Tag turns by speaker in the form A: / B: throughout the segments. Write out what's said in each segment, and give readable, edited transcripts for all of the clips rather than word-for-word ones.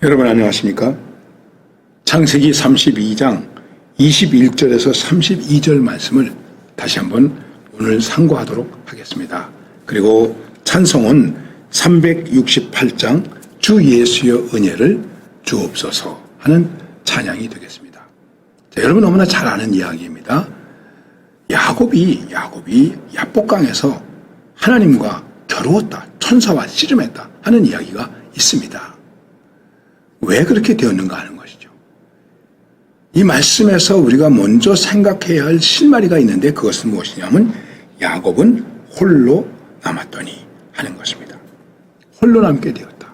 A: 여러분 안녕하십니까? 창세기 32장 21절에서 32절 말씀을 다시 한번 오늘 상고하도록 하겠습니다. 그리고 찬송은 368장 주 예수의 은혜를 주옵소서 하는 찬양이 되겠습니다. 자, 여러분 너무나 잘 아는 이야기입니다. 야곱이 야복강에서 하나님과 겨루었다, 천사와 씨름했다 하는 이야기가 있습니다. 왜 그렇게 되었는가 하는 것이죠. 이 말씀에서 우리가 먼저 생각해야 할 실마리가 있는데 그것은 무엇이냐면 야곱은 홀로 남았더니 하는 것입니다. 홀로 남게 되었다.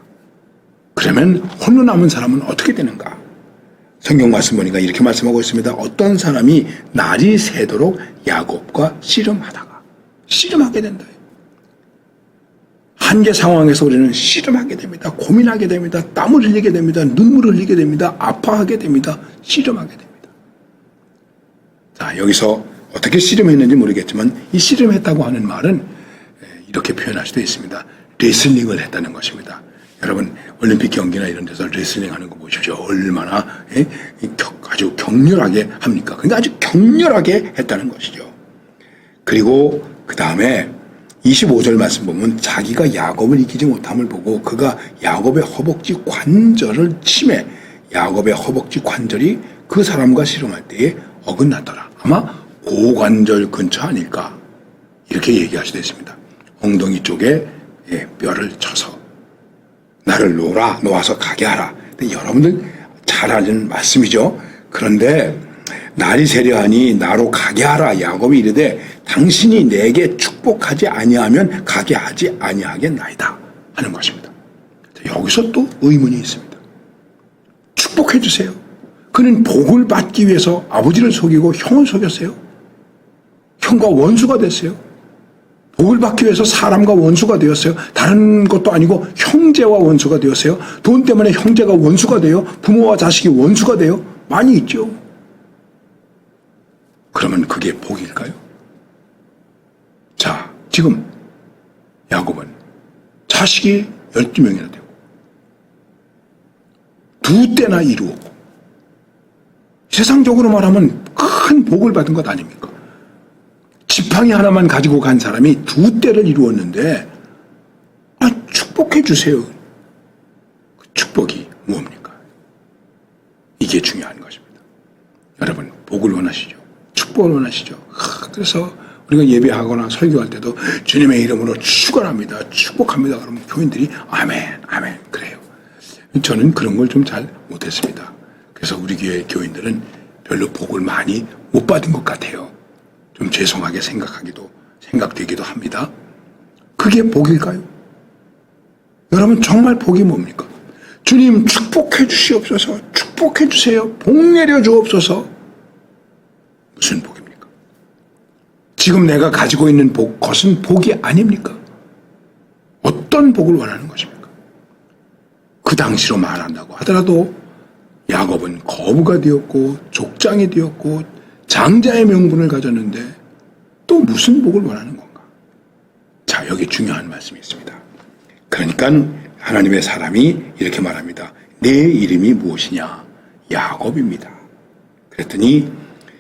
A: 그러면 홀로 남은 사람은 어떻게 되는가? 성경 말씀 보니까 이렇게 말씀하고 있습니다. 어떤 사람이 날이 새도록 야곱과 씨름하게 된다. 한계 상황에서 우리는 씨름하게 됩니다. 고민하게 됩니다. 땀을 흘리게 됩니다. 눈물을 흘리게 됩니다. 아파하게 됩니다. 씨름하게 됩니다. 자, 여기서 어떻게 씨름했는지 모르겠지만 이 씨름했다고 하는 말은 이렇게 표현할 수도 있습니다. 레슬링을 했다는 것입니다. 여러분 올림픽 경기나 이런 데서 레슬링 하는 거 보십시오. 얼마나 아주 격렬하게 합니까? 그러니까 아주 격렬하게 했다는 것이죠. 그리고 그 다음에 25절 말씀 보면 자기가 야곱을 이기지 못함을 보고 그가 야곱의 허벅지 관절을 치매 야곱의 허벅지 관절이 그 사람과 씨름할 때에 어긋났더라. 아마 고관절 근처 아닐까 이렇게 얘기할 수도 있습니다. 엉덩이 쪽에 뼈를 쳐서 나를 놓아서 가게 하라. 근데 여러분들 잘 아는 말씀이죠. 그런데 날이 새려하니 나로 가게 하라. 야곱이 이르되 당신이 내게 축복하지 아니하면 가게 하지 아니하겠나이다 하는 것입니다. 여기서 또 의문이 있습니다. 축복해 주세요. 그는 복을 받기 위해서 아버지를 속이고 형을 속였어요. 형과 원수가 됐어요. 복을 받기 위해서 사람과 원수가 되었어요. 다른 것도 아니고 형제와 원수가 되었어요. 돈 때문에 형제가 원수가 돼요. 부모와 자식이 원수가 돼요. 많이 있죠. 그러면 그게 복일까요? 자, 지금 야곱은 자식이 12명이나 되고 2때나 이루었고 세상적으로 말하면 큰 복을 받은 것 아닙니까? 지팡이 하나만 가지고 간 사람이 2대를 이루었는데 축복해 주세요. 그 축복이 뭡니까? 이게 중요한 것입니다. 여러분 복을 원하시죠? 축복을 원하시죠? 그래서 우리가 예배하거나 설교할 때도 주님의 이름으로 축원합니다. 축복합니다. 그러면 교인들이 아멘 아멘 그래요. 저는 그런 걸 좀 잘 못했습니다. 그래서 우리 교회 교인들은 별로 복을 많이 못 받은 것 같아요. 좀 죄송하게 생각되기도 합니다. 그게 복일까요? 여러분 정말 복이 뭡니까? 주님 축복해 주시옵소서. 축복해 주세요. 복 내려 주옵소서. 무슨 복입니까? 지금 내가 가지고 있는 복, 그것은 복이 아닙니까? 어떤 복을 원하는 것입니까? 그 당시로 말한다고 하더라도 야곱은 거부가 되었고 족장이 되었고 장자의 명분을 가졌는데 또 무슨 복을 원하는 건가? 자, 여기 중요한 말씀이 있습니다. 그러니까 하나님의 사람이 이렇게 말합니다. 내 이름이 무엇이냐? 야곱입니다. 그랬더니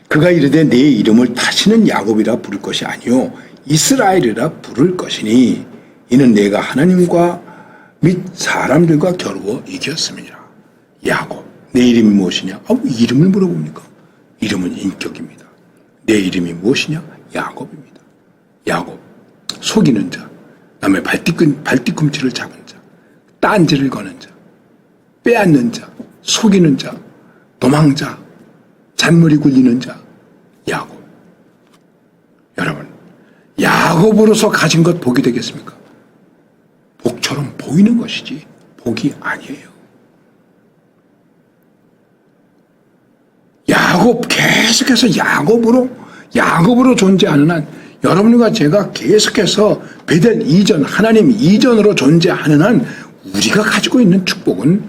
A: 그가 이르되 내 이름을 다시는 야곱이라 부를 것이 아니요 이스라엘이라 부를 것이니 이는 내가 하나님과 및 사람들과 겨루어 이겼음이라. 야곱, 내 이름이 무엇이냐? 이름을 물어봅니까? 이름은 인격입니다. 내 이름이 무엇이냐? 야곱입니다. 야곱, 속이는 자, 남의 발뒤꿈치를 잡은 자, 딴지를 거는 자, 빼앗는 자, 속이는 자, 도망자, 잔머리 굴리는 자, 야곱. 여러분, 야곱으로서 가진 것 복이 되겠습니까? 복처럼 보이는 것이지 복이 아니에요. 야곱 계속해서 야곱으로 존재하는 한 여러분과 제가 계속해서 베델 이전, 하나님 이전으로 존재하는 한 우리가 가지고 있는 축복은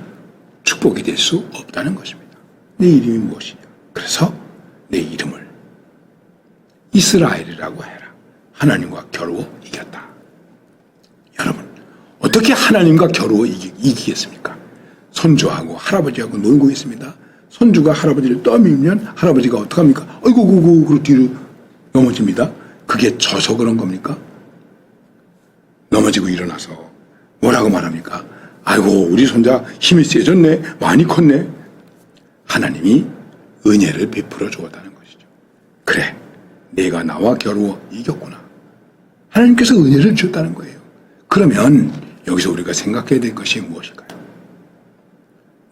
A: 축복이 될 수 없다는 것입니다. 내 이름이 무엇이냐? 그래서 내 이름을 이스라엘이라고 해라. 하나님과 겨루어 이겼다. 여러분 어떻게 하나님과 겨루어 이기겠습니까? 손주하고 할아버지하고 놀고 있습니다. 손주가 할아버지를 떠밀면 할아버지가 어떡합니까? 어이구, 그리고 뒤로 넘어집니다. 그게 져서 그런 겁니까? 넘어지고 일어나서 뭐라고 말합니까? 아이고, 우리 손자 힘이 세졌네. 많이 컸네. 하나님이 은혜를 베풀어 주었다는 것이죠. 그래, 내가 나와 겨루어 이겼구나. 하나님께서 은혜를 주었다는 거예요. 그러면 여기서 우리가 생각해야 될 것이 무엇일까요?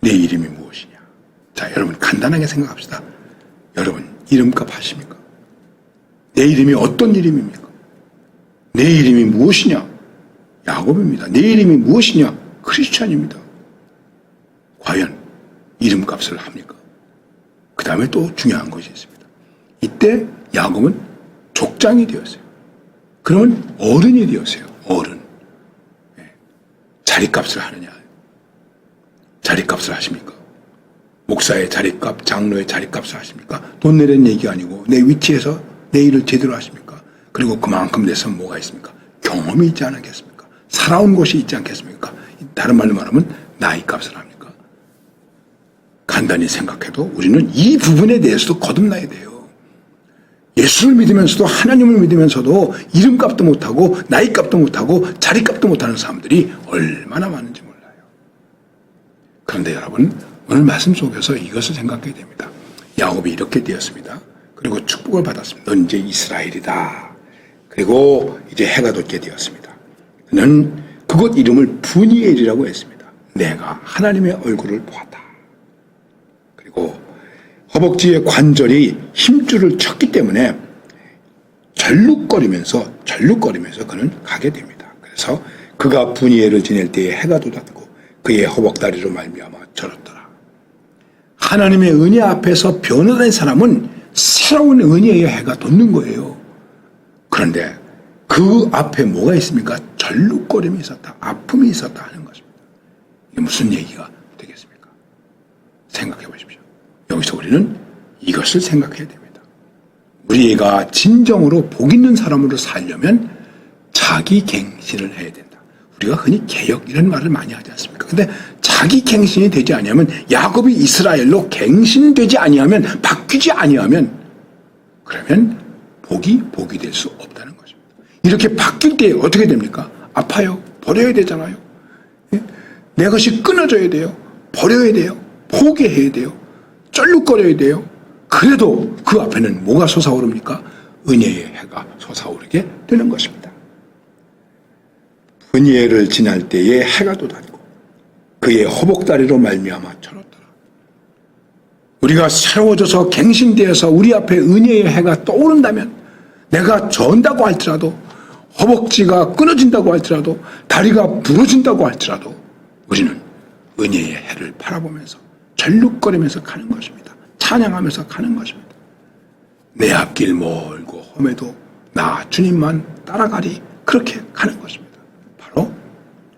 A: 내 이름이 무엇이냐? 자, 여러분 간단하게 생각합시다. 여러분 이름값 아십니까? 내 이름이 어떤 이름입니까? 내 이름이 무엇이냐? 야곱입니다. 내 이름이 무엇이냐? 크리스찬입니다. 과연 이름값을 합니까? 그 다음에 또 중요한 것이 있습니다. 이때 야곱은 족장이 되었어요. 그러면 어른이 되었어요. 어른. 자리값을 하느냐? 자리값을 하십니까? 목사의 자리값, 장로의 자리값을 하십니까? 돈 내는 얘기 아니고 내 위치에서 내 일을 제대로 하십니까? 그리고 그만큼 내선 뭐가 있습니까? 경험이 있지 않겠습니까? 살아온 것이 있지 않겠습니까? 다른 말로 말하면 나이값을 합니까? 간단히 생각해도 우리는 이 부분에 대해서도 거듭나야 돼요. 예수를 믿으면서도 하나님을 믿으면서도 이름값도 못하고 나이값도 못하고 자리값도 못하는 사람들이 얼마나 많은지 몰라요. 그런데 여러분 오늘 말씀 속에서 이것을 생각해야 됩니다. 야곱이 이렇게 되었습니다. 그리고 축복을 받았습니다. 넌 이제 이스라엘이다. 그리고 이제 해가 돋게 되었습니다. 그는 그곳 이름을 브니엘이라고 했습니다. 내가 하나님의 얼굴을 보았다. 그리고 허벅지의 관절이 힘줄을 쳤기 때문에 절룩거리면서 그는 가게 됩니다. 그래서 그가 브니엘을 지낼 때에 해가 돋았고 그의 허벅다리로 말미암아 절었더라. 하나님의 은혜 앞에서 변화된 사람은 새로운 은혜의 해가 돋는 거예요. 그런데 그 앞에 뭐가 있습니까? 절룩거림이 있었다. 아픔이 있었다 하는 것입니다. 이게 무슨 얘기가 되겠습니까? 생각해 보십시오. 여기서 우리는 이것을 생각해야 됩니다. 우리가 진정으로 복 있는 사람으로 살려면 자기 갱신을 해야 된다. 우리가 흔히 개혁 이런 말을 많이 하지 않습니까? 근데 자기 갱신이 되지 아니하면 야곱이 이스라엘로 갱신되지 아니하면 바뀌지 아니하면 그러면 복이 될 수 없다는 것입니다. 이렇게 바뀔 때 어떻게 됩니까? 아파요. 버려야 되잖아요. 내 것이 끊어져야 돼요. 버려야 돼요. 포기해야 돼요. 쩔룩거려야 돼요. 그래도 그 앞에는 뭐가 솟아오릅니까? 은혜의 해가 솟아오르게 되는 것입니다. 브니엘을 지날 때에 해가 돋았고 그의 허벅다리로 말미암아 절었더라. 우리가 새로워져서 갱신되어서 우리 앞에 은혜의 해가 떠오른다면 내가 전다고 할지라도 허벅지가 끊어진다고 할지라도 다리가 부러진다고 할지라도 우리는 은혜의 해를 바라보면서 절룩거리면서 가는 것입니다. 찬양하면서 가는 것입니다. 내 앞길 멀고 험해도 나 주님만 따라가리 그렇게 가는 것입니다. 바로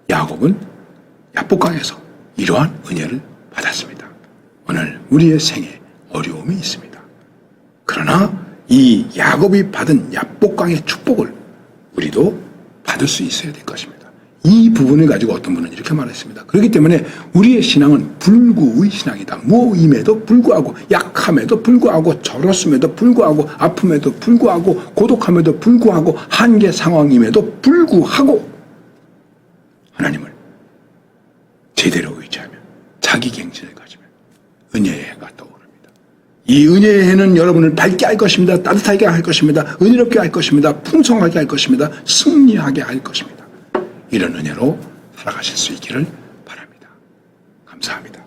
A: 야곱은 야복강에서 이러한 은혜를 받았습니다. 오늘 우리의 생에 어려움이 있습니다. 그러나 이 야곱이 받은 야복강의 축복을 우리도 받을 수 있어야 될 것입니다. 이 부분을 가지고 어떤 분은 이렇게 말했습니다. 그렇기 때문에 우리의 신앙은 불구의 신앙이다. 무임에도 불구하고 약함에도 불구하고 절었음에도 불구하고 아픔에도 불구하고 고독함에도 불구하고 한계 상황임에도 불구하고 하나님을 제대로 의지하면 자기 갱신을 가지면 은혜의 해가 떠오릅니다. 이 은혜의 해는 여러분을 밝게 할 것입니다. 따뜻하게 할 것입니다. 은혜롭게 할 것입니다. 풍성하게 할 것입니다. 승리하게 할 것입니다. 이런 은혜로 살아가실 수 있기를 바랍니다. 감사합니다.